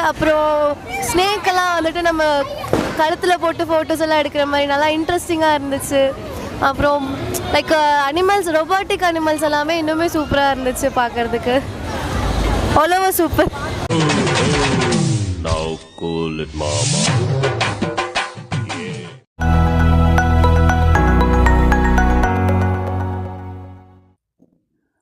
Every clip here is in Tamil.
அப்புறம் ஸ்னேக்கெல்லாம் வந்துட்டு நம்ம கழுத்தில் போட்டு ஃபோட்டோஸ் எல்லாம் எடுக்கிற மாதிரி நல்லா இன்ட்ரெஸ்டிங்காக இருந்துச்சு. அப்புறம் லைக் அனிமல்ஸ், ரொபாட்டிக் அனிமல்ஸ் எல்லாமே இன்னுமே சூப்பராக இருந்துச்சு பார்க்குறதுக்கு. அவ்வளோ சூப்பர்.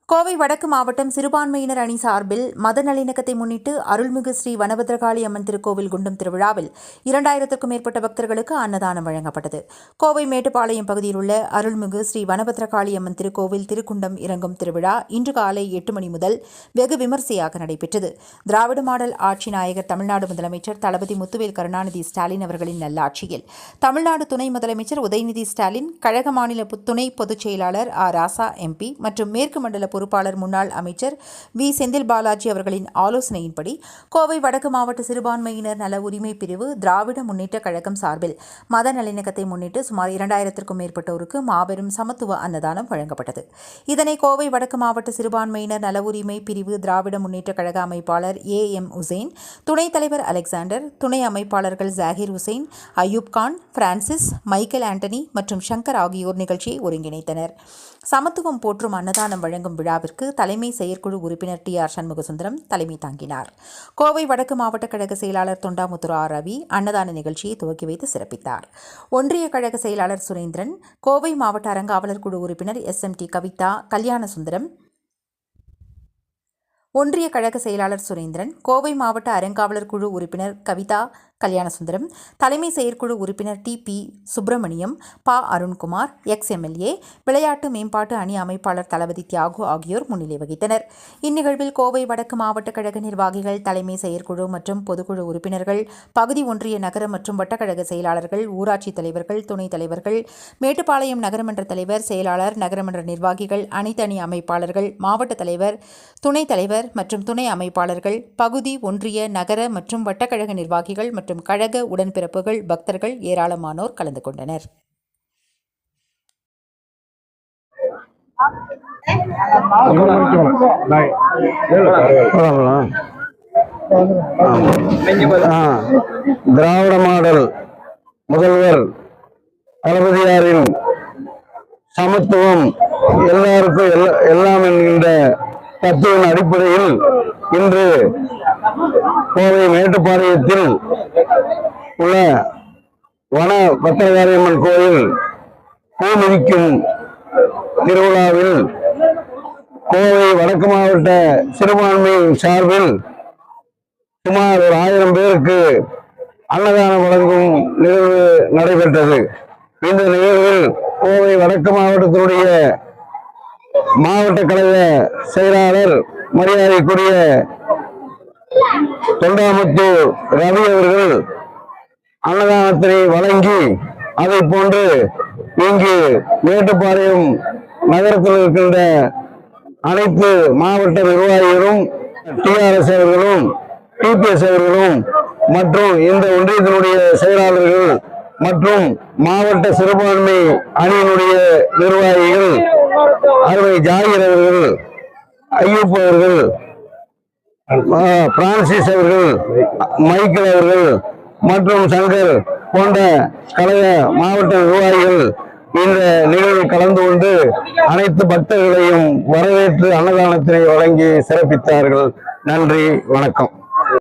கோவை வடக்கு மாவட்டம் சிறுபான்மையினர் அணி சார்பில் மத நல்லிணக்கத்தை முன்னிட்டு அருள்மிகு ஸ்ரீ வனபத்ரகாளி அம்மன் திருக்கோவில் குண்டம் திருவிழாவில் 2000க்கும் மேற்பட்ட பக்தர்களுக்கு அன்னதானம் வழங்கப்பட்டது. கோவை மேட்டுப்பாளையம் பகுதியில் உள்ள அருள்மிகு ஸ்ரீ வனபத்ரகாளி அம்மன் திருக்கோவில் திருக்குண்டம் இறங்கும் திருவிழா இன்று காலை 8 மணி முதல் வெகு விமர்சையாக நடைபெற்றது. திராவிட மாடல் ஆட்சி நாயகர் தமிழ்நாடு முதலமைச்சர் தளபதி முத்துவேல் கருணாநிதி ஸ்டாலின் அவர்களின் நல்லாட்சியில் தமிழ்நாடு துணை முதலமைச்சர் உதயநிதி ஸ்டாலின், கழக மாநில துணை பொதுச் செயலாளர் ராசா எம்பி மற்றும் மேற்கு மண்டல பொறுப்பாளர் முன்னாள் அமைச்சர் வி செந்தில் பாலாஜி அவர்களின் ஆலோசனையின்படி கோவை வடக்கு மாவட்ட சிறுபான்மையினர் நல உரிமை பிரிவு திராவிட முன்னேற்ற கழகம் சார்பில் மத நல்லிணக்கத்தை முன்னிட்டு சுமார் 2000க்கும் மேற்பட்டோருக்கு மாபெரும் சமத்துவ அன்னதானம் வழங்கப்பட்டது. இதனை கோவை வடக்கு மாவட்ட சிறுபான்மையினர் நல உரிமை பிரிவு திராவிட முன்னேற்ற கழக அமைப்பாளர் AM உசேன், துணைத் தலைவர் அலெக்சாண்டர், துணை அமைப்பாளர்கள் ஜாகிர் உசேன், அயூப் கான், பிரான்சிஸ், மைக்கேல் ஆண்டனி மற்றும் சங்கர் ஆகியோர் நிகழ்ச்சியை ஒருங்கிணைத்தனர். சமத்துவம் போற்றும் அன்னதானம் வழங்கும் விழாவிற்கு தலைமை செயற்குழு உறுப்பினர் TR சண்முகசுந்தரம் தலைமை தாங்கினார். கோவை வடக்கு மாவட்ட கழக செயலாளர் தொண்டாமுத்துரா ரவி அன்னதான நிகழ்ச்சியை துவக்கி வைத்து சிறப்பித்தார். ஒன்றிய கழக செயலாளர் சுரேந்திரன், கோவை மாவட்ட அறங்காவலர் குழு உறுப்பினர் SMT கவிதா கல்யாணசுந்தரம், ஒன்றிய கழக செயலாளர் சுரேந்திரன், கோவை மாவட்ட அறங்காவலர் குழு உறுப்பினர் கவிதா கல்யாணசுந்தரம், தலைமை செயற்குழு உறுப்பினர் TP சுப்பிரமணியம், பா அருண்குமார், XMLA, விளையாட்டு மேம்பாட்டு அணி அமைப்பாளர் தளபதி தியாகு ஆகியோர் முன்னிலை வகித்தனர். இந்நிகழ்வில் கோவை வடக்கு மாவட்ட கழக நிர்வாகிகள், தலைமை செயற்குழு மற்றும் பொதுக்குழு உறுப்பினர்கள், பகுதி ஒன்றிய நகர மற்றும் வட்டக்கழக செயலாளர்கள், ஊராட்சி தலைவர்கள், துணைத் தலைவர்கள், மேட்டுப்பாளையம் நகரமன்ற தலைவர், செயலாளர், நகரமன்ற நிர்வாகிகள், அனைத்தணி அமைப்பாளர்கள், மாவட்ட தலைவர், துணைத் தலைவர் மற்றும் துணை அமைப்பாளர்கள், பகுதி ஒன்றிய நகர மற்றும் வட்டக்கழக நிர்வாகிகள் மற்றும் கழக உடன்பிறப்புகள், பக்தர்கள் ஏராளமானோர் கலந்து கொண்டனர். திராவிட மாடல் முதல்வர் தளபதியாரின் சமத்துவம் எல்லாருக்கும் எல்லாம் என்கின்ற தத்துவின் அடிப்படையில் இன்று கோவை மேட்டுப்பாளையத்தில் உள்ள வன பத்திரகாளியம்மன் கோயில் பூமிதிக்கும் திருவிழாவில் கோவை வடக்கு மாவட்ட சிறுபான்மை சார்பில் சுமார் 1000 பேருக்கு அன்னதானம் வழங்கும் நிகழ்வு நடைபெற்றது. இந்த நிகழ்வில் கோவை வடக்கு மாவட்டத்தினுடைய மாவட்ட கழக செயலாளர் மரியாதைக்குரிய தொண்டாமுத்தூர் ரவி அவர்கள் அன்னதானத்தினை வழங்கி, அதை போன்று இங்கு மேட்டுப்பாளையம் நகரத்தில் இருக்கின்ற அனைத்து மாவட்ட நிர்வாகிகளும், TRS அவர்களும், TPS அவர்களும் மற்றும் இந்த ஒன்றியத்தினுடைய செயலாளர்கள் மற்றும் மாவட்ட சிறுபான்மை அணியினுடைய நிர்வாகிகள், அருமை ஜாகிர் அவர்கள், ஐயூப் அவர்கள், பிரான்சிஸ் அவர்கள், மைக்கேல் அவர்கள் மற்றும் சங்கர் போன்ற கழக மாவட்ட நிர்வாகிகள் இந்த நிகழ்வில் கலந்து கொண்டு அனைத்து பக்தர்களையும் வரவேற்று அன்னதானத்தினை வழங்கி சிறப்பித்தார்கள். நன்றி, வணக்கம்.